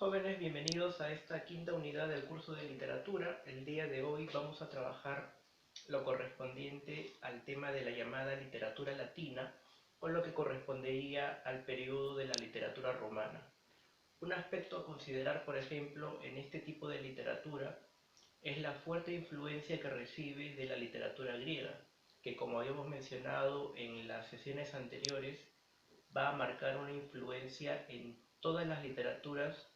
Jóvenes, bienvenidos a esta quinta unidad del curso de literatura. El día de hoy vamos a trabajar lo correspondiente al tema de la llamada literatura latina o lo que correspondería al periodo de la literatura romana. Un aspecto a considerar, por ejemplo, en este tipo de literatura es la fuerte influencia que recibe de la literatura griega, que como habíamos mencionado en las sesiones anteriores, va a marcar una influencia en todas las literaturas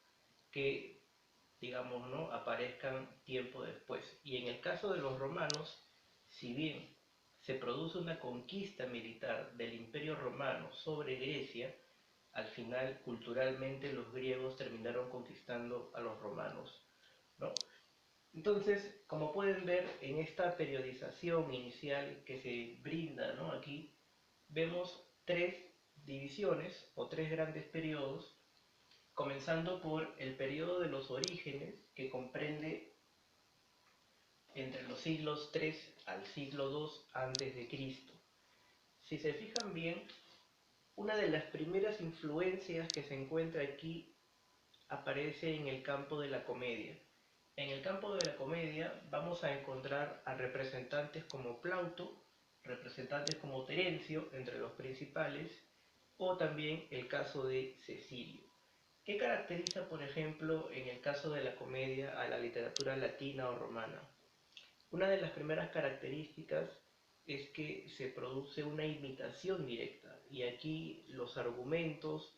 que, digamos, ¿no?, aparezcan tiempo después. Y en el caso de los romanos, si bien se produce una conquista militar del Imperio Romano sobre Grecia, al final culturalmente los griegos terminaron conquistando a los romanos, ¿no? Entonces, como pueden ver en esta periodización inicial que se brinda, ¿no?, aquí, vemos tres divisiones o tres grandes periodos, comenzando por el periodo de los orígenes, que comprende entre los siglos III al siglo II antes de Cristo. Si se fijan bien, una de las primeras influencias que se encuentra aquí aparece en el campo de la comedia. En el campo de la comedia vamos a encontrar a representantes como Plauto, representantes como Terencio, entre los principales, o también el caso de Cecilio. ¿Qué caracteriza, por ejemplo, en el caso de la comedia a la literatura latina o romana? Una de las primeras características es que se produce una imitación directa, y aquí los argumentos,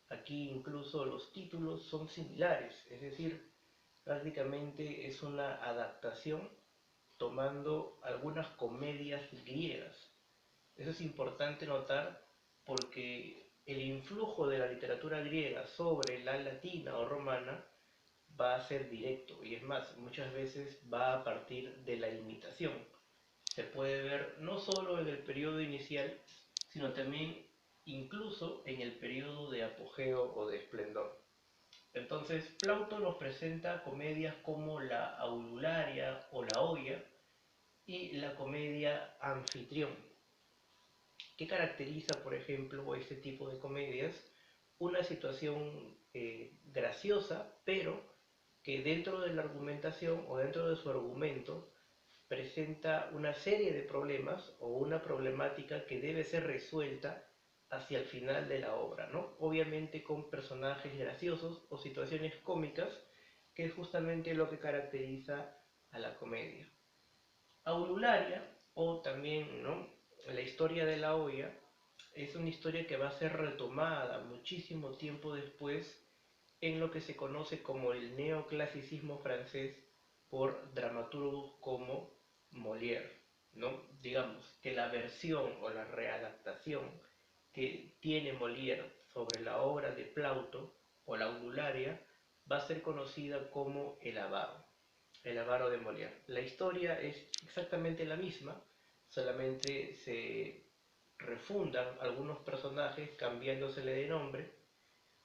aquí incluso los títulos son similares, es decir, prácticamente es una adaptación tomando algunas comedias griegas. Eso es importante notar porque el influjo de la literatura griega sobre la latina o romana va a ser directo, y es más, muchas veces va a partir de la imitación. Se puede ver no solo en el periodo inicial, sino también incluso en el periodo de apogeo o de esplendor. Entonces, Plauto nos presenta comedias como la Aurularia o la Oya y la comedia Anfitrión. ¿Qué caracteriza, por ejemplo, este tipo de comedias? Una situación graciosa, pero que dentro de la argumentación o dentro de su argumento presenta una serie de problemas o una problemática que debe ser resuelta hacia el final de la obra, ¿no? Obviamente con personajes graciosos o situaciones cómicas, que es justamente lo que caracteriza a la comedia. Aurularia, o también, ¿no?, la historia de la olla, es una historia que va a ser retomada muchísimo tiempo después en lo que se conoce como el neoclasicismo francés por dramaturgos como Molière, ¿no? Digamos que la versión o la readaptación que tiene Molière sobre la obra de Plauto o la Aurularia va a ser conocida como el avaro de Molière. La historia es exactamente la misma, solamente se refundan algunos personajes cambiándosele de nombre,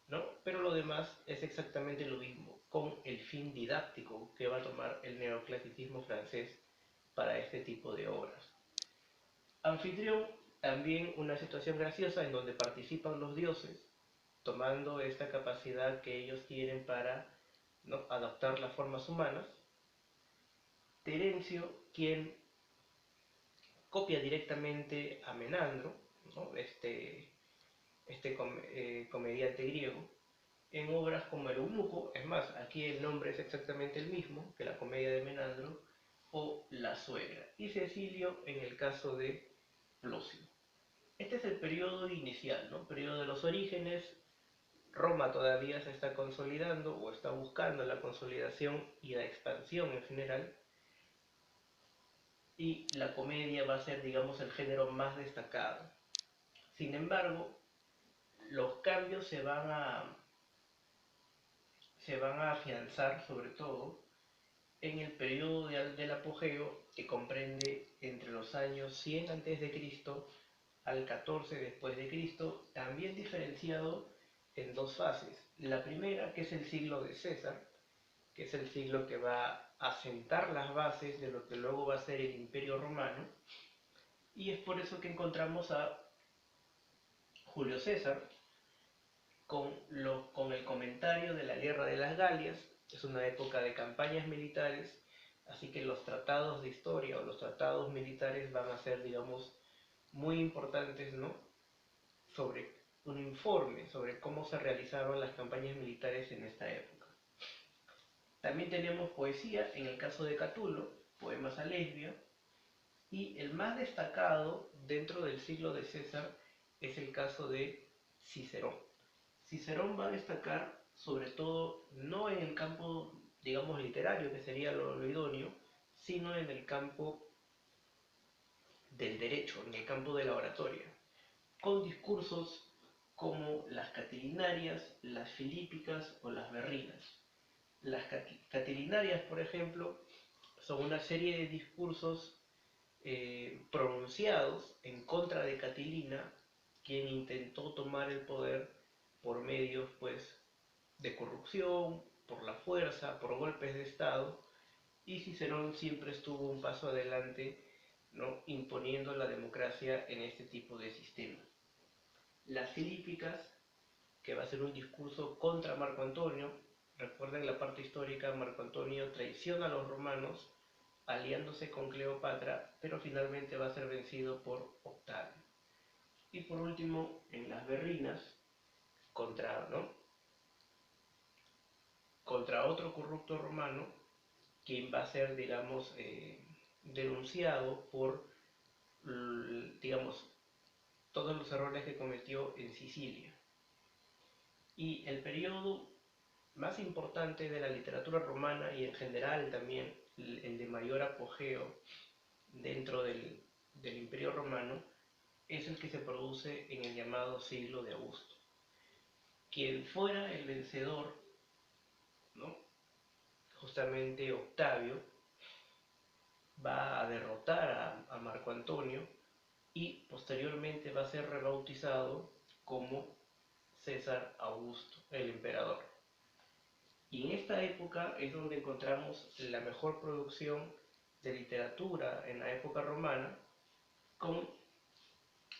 ¿no? Pero lo demás es exactamente lo mismo, con el fin didáctico que va a tomar el neoclasicismo francés para este tipo de obras. Anfitrión, también una situación graciosa en donde participan los dioses, tomando esta capacidad que ellos tienen para, ¿no?, adaptar las formas humanas. Terencio, quien copia directamente a Menandro, ¿no?, comediante griego, en obras como el Eunuco. Es más, aquí el nombre es exactamente el mismo que la comedia de Menandro, o La suegra, y Cecilio en el caso de Plosio. Este es el periodo inicial, ¿no?, periodo de los orígenes. Roma todavía se está consolidando o está buscando la consolidación y la expansión en general, y la comedia va a ser, digamos, el género más destacado. Sin embargo, los cambios se van a afianzar sobre todo en el periodo del apogeo, que comprende entre los años 100 a.C. al 14 después de Cristo, también diferenciado en dos fases. La primera, que es el siglo de César, que es el siglo que va a sentar las bases de lo que luego va a ser el Imperio Romano, y es por eso que encontramos a Julio César con el comentario de la Guerra de las Galias. Es una época de campañas militares, así que los tratados de historia o los tratados militares van a ser, digamos, muy importantes, ¿no? Sobre un informe sobre cómo se realizaron las campañas militares en esta época. También tenemos poesía, en el caso de Catulo, poemas a Lesbia, y el más destacado dentro del siglo de César es el caso de Cicerón. Cicerón va a destacar sobre todo no en el campo, digamos, literario, que sería lo idóneo, sino en el campo del derecho, en el campo de la oratoria, con discursos como las catilinarias, las filípicas o las berrinas. Las catilinarias, por ejemplo, son una serie de discursos pronunciados en contra de Catilina, quien intentó tomar el poder por medios, pues, de corrupción, por la fuerza, por golpes de Estado, y Cicerón siempre estuvo un paso adelante, ¿no?, imponiendo la democracia en este tipo de sistemas. Las filípicas, que va a ser un discurso contra Marco Antonio. Recuerden la parte histórica, Marco Antonio traiciona a los romanos aliándose con Cleopatra, pero finalmente va a ser vencido por Octavio. Y por último, en las berrinas, contra otro corrupto romano, quien va a ser, digamos, denunciado por, digamos, todos los errores que cometió en Sicilia. Y el periodo más importante de la literatura romana, y en general también el de mayor apogeo dentro del Imperio Romano, es el que se produce en el llamado siglo de Augusto. Quien fuera el vencedor, ¿no?, justamente Octavio, va a derrotar a Marco Antonio y posteriormente va a ser rebautizado como César Augusto, el emperador. Y en esta época es donde encontramos la mejor producción de literatura en la época romana, con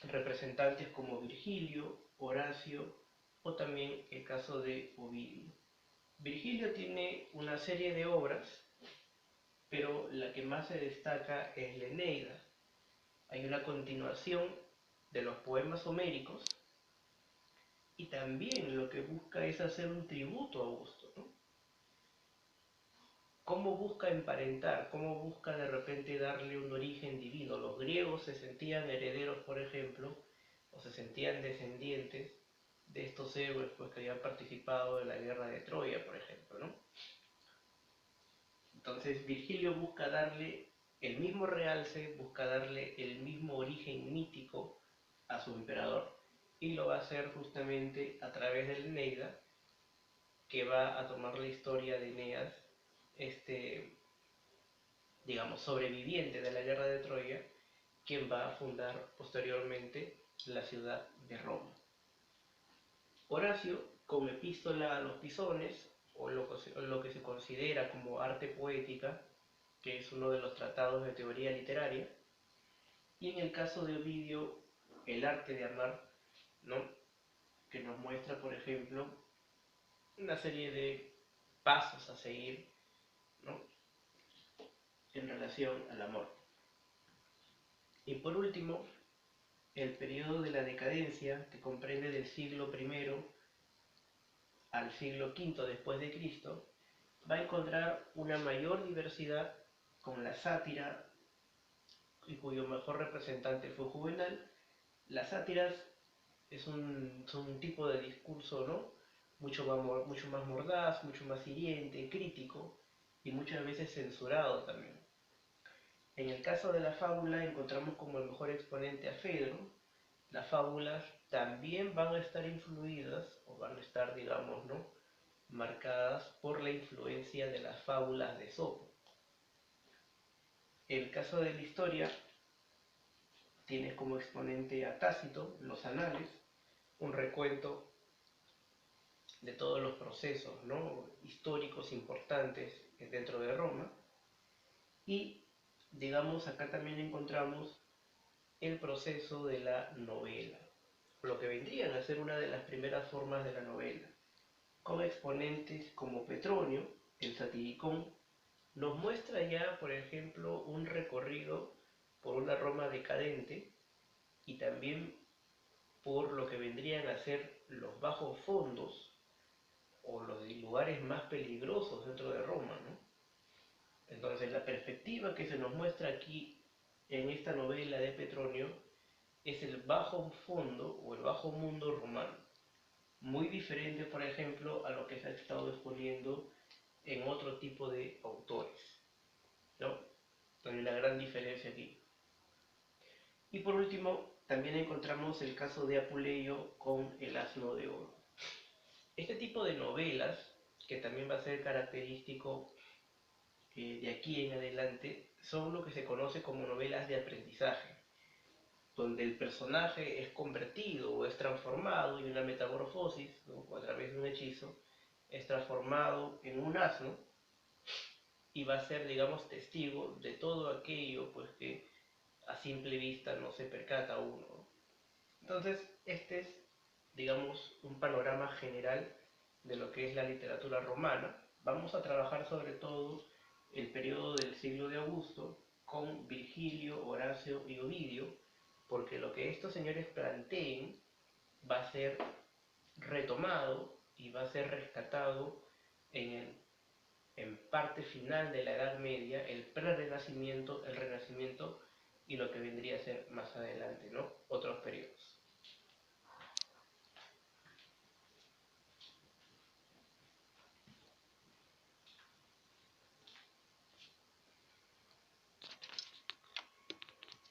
representantes como Virgilio, Horacio o también el caso de Ovidio. Virgilio tiene una serie de obras, pero la que más se destaca es la Eneida. Hay una continuación de los poemas homéricos y también lo que busca es hacer un tributo a Augusto, ¿no? ¿Cómo busca emparentar? ¿Cómo busca de repente darle un origen divino? Los griegos se sentían herederos, por ejemplo, o se sentían descendientes de estos héroes, pues, que habían participado en la guerra de Troya, por ejemplo, ¿no? Entonces Virgilio busca darle el mismo realce, busca darle el mismo origen mítico a su emperador, y lo va a hacer justamente a través del Eneida, que va a tomar la historia de Eneas, digamos, sobreviviente de la guerra de Troya, quien va a fundar posteriormente la ciudad de Roma. Horacio, con Epístola a los Pisones, o lo que se considera como arte poética, que es uno de los tratados de teoría literaria, y en el caso de Ovidio, el arte de amar, ¿no?, que nos muestra, por ejemplo, una serie de pasos a seguir, ¿no?, en relación al amor. Y por último, el periodo de la decadencia, que comprende del siglo I al siglo V después de Cristo, va a encontrar una mayor diversidad con la sátira, y cuyo mejor representante fue Juvenal. Las sátiras son un tipo de discurso, ¿no?, mucho más mordaz, mucho más hiriente, crítico y muchas veces censurado también. En el caso de la fábula encontramos como el mejor exponente a Fedro. Las fábulas también van a estar influidas, o van a estar, digamos, ¿no?, marcadas por la influencia de las fábulas de Esopo. El caso de la historia tiene como exponente a Tácito, los Anales, un recuento de todos los procesos, ¿no?, históricos importantes dentro de Roma. Y, digamos, acá también encontramos el proceso de la novela. lo que vendrían a ser una de las primeras formas de la novela, con exponentes como Petronio, el satiricón, nos muestra ya, por ejemplo, un recorrido por una Roma decadente y también por lo que vendrían a ser los bajos fondos o los lugares más peligrosos dentro de Roma, ¿no? Entonces, la perspectiva que se nos muestra aquí en esta novela de Petronio es el bajo fondo o el bajo mundo romano, muy diferente, por ejemplo, a lo que se ha estado exponiendo en otro tipo de autores, ¿no? Hay una gran diferencia aquí. Y por último, también encontramos el caso de Apuleyo con El asno de oro. Este tipo de novelas, que también va a ser característico de aquí en adelante, son lo que se conoce como novelas de aprendizaje, donde el personaje es convertido o es transformado en una metamorfosis, ¿no? O a través de un hechizo, es transformado en un asno y va a ser, digamos, testigo de todo aquello pues, que a simple vista no se percata uno. Entonces, este es, digamos, un panorama general de lo que es la literatura romana. Vamos a trabajar sobre todo el periodo del siglo de Augusto con Virgilio, Horacio y Ovidio, porque lo que estos señores planteen va a ser retomado y va a ser rescatado en parte final de la Edad Media, el pre-renacimiento, el renacimiento y lo que vendría a ser más adelante, ¿no? Otros periodos.